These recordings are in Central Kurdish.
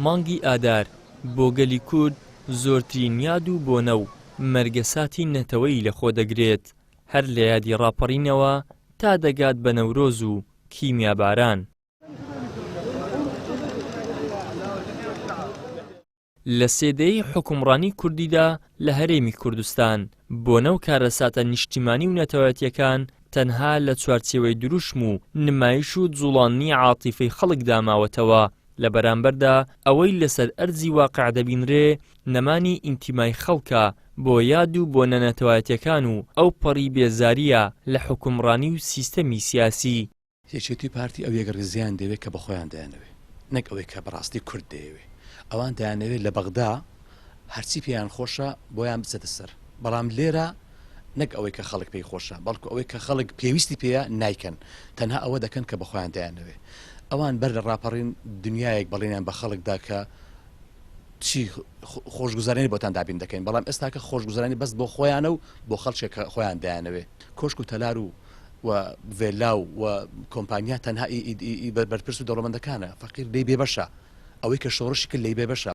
مانگی ئادار بۆ گەلی کورد زۆرترین یاد و بۆنە و مەرگەساتی نەتەوەی لەخۆ دەگرێت، هەر لە یادی ڕاپەڕینەوە تا دەگات بە نەورۆز و کیمیاباران. لە سێدەی حکومڕانی کوردیدا لە هەرێمی کوردستان بۆنە و کارەساتە نیشتیمانی و نەتەوەیەتیەکان تەنها لە چوارچێوەی دروشم و نمایش و جوڵانی عاتیفەی خەڵکدا ماوەتەوە، لە بەرامبەردا ئەوەی لەسەر ئەرزی واقع دەبینرێ نەمانی ئینتیمای خەڵکە بۆ یاد و بۆنە نەتەوەیەتیەکان و ئەو پەڕی بێزاریە لە حکومڕانی و سیستەمی سیاسی. یەکێتی پارتی ئەو یەکڕزیان دەوێت کە بەخۆیان دەیانەوێت، نەک ئەوەی کە بەڕاستی کورد دەیەوێت. ئەوان دەیانەوێت لە بەغدا هەرچی پێیان خۆشە بۆیان بچێتە سەر، بەڵام لێرە نەک ئەوەی کە خەڵک پێی خۆشە، بەڵکو ئەوەی کە خەڵک پێویستی پێیە نایکەن، تەنها ئەوە دەکەن کە بەخۆیان دەیانەوێت. ئەوان بەر لە ڕاپەڕین دنیایەک بەڵێنیان بە خەڵکدا کە چی خۆشگوزارانی بۆتان دابین دەکەین، بەڵام ئێستا کە خۆشگوزارانی بەس بۆ خۆیانە و بۆ خەڵکێک کە خۆیان دایانەوێت. کۆشک و تەلار و ڤێلاو و کۆمپانیا تەنها بەرپرس و دەوڵەمەندەکانە، فەقیر لێی بێبەشە، ئەوەی کە شۆڕشی کرد لێی بێبەشە.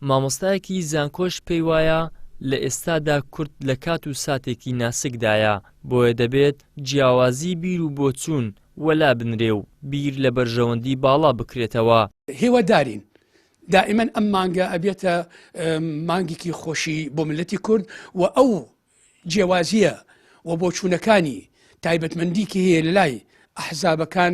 مامۆستایەکی زانکۆش پێی وایە لە ئێستادا کورد لە کات و ساتێکی ناسکدایە، بۆیە دەبێت جیاوازی بیر و بۆچوون وەلا بنرێ و بیر لە بەرژەوەندی باڵا بکرێتەوە. هێوەدارین دائما ئەم مانگە ئەبێتە مانگێکی خۆشی بۆ ملەتی کورد و ئەو جیاوازیە و بۆچوونەکانی تایبەتمەندیکی هەیە لە لای ئەحزابەکان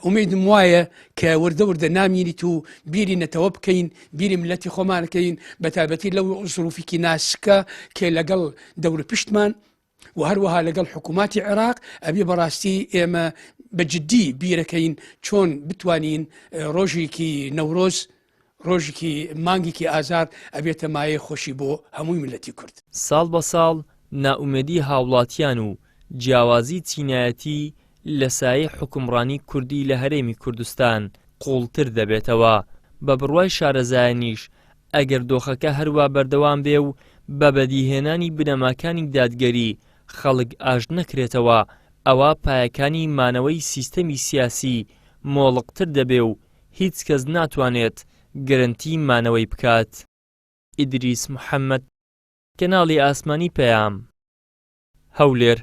ئومێدم وایە کە وردە وردە نامینیت و بیری نەتەوە بکەین، بیری ملەتی خۆمانەکەین، بە تایبەتی لەو زروفێکی ناسکە کە لەگەڵ دەورە پشتمان و هەروەها لەگەڵ حکووماتی عێراق ئەبێ بەڕاستی ئێمە بەجددی بیرەکەین چۆن بتوانین ڕۆژێکی نەورۆز، ڕۆژێکی مانگێکی ئازار ئەبێتە مایە خۆشی بۆ هەمووی ملەتی کورد. ساڵ بە ساڵ ناومێدی هاوڵاتیان و جیاوازی چینایەتی لە سایه حکومڕانی کوردی لە هەرێمی کوردستان قوڵتر دەبێتەوە. بە بڕوای شارەزایانیش ئەگەر دۆخەکە هەروە بەردەوام بێ و بە بەدیهێنانی بنەماکانی دادگەری خەڵک ئاژ نەکرێتەوە، ئەوە پایەکانی مانەوەی سیستەمی سیاسی مۆڵقتر دەبێ و هیچ کەس ناتوانێت گەرنتی مانەوەی بکات. ئیدریس محەممەد، کەناڵی ئاسمانی پەیام، هەولێر.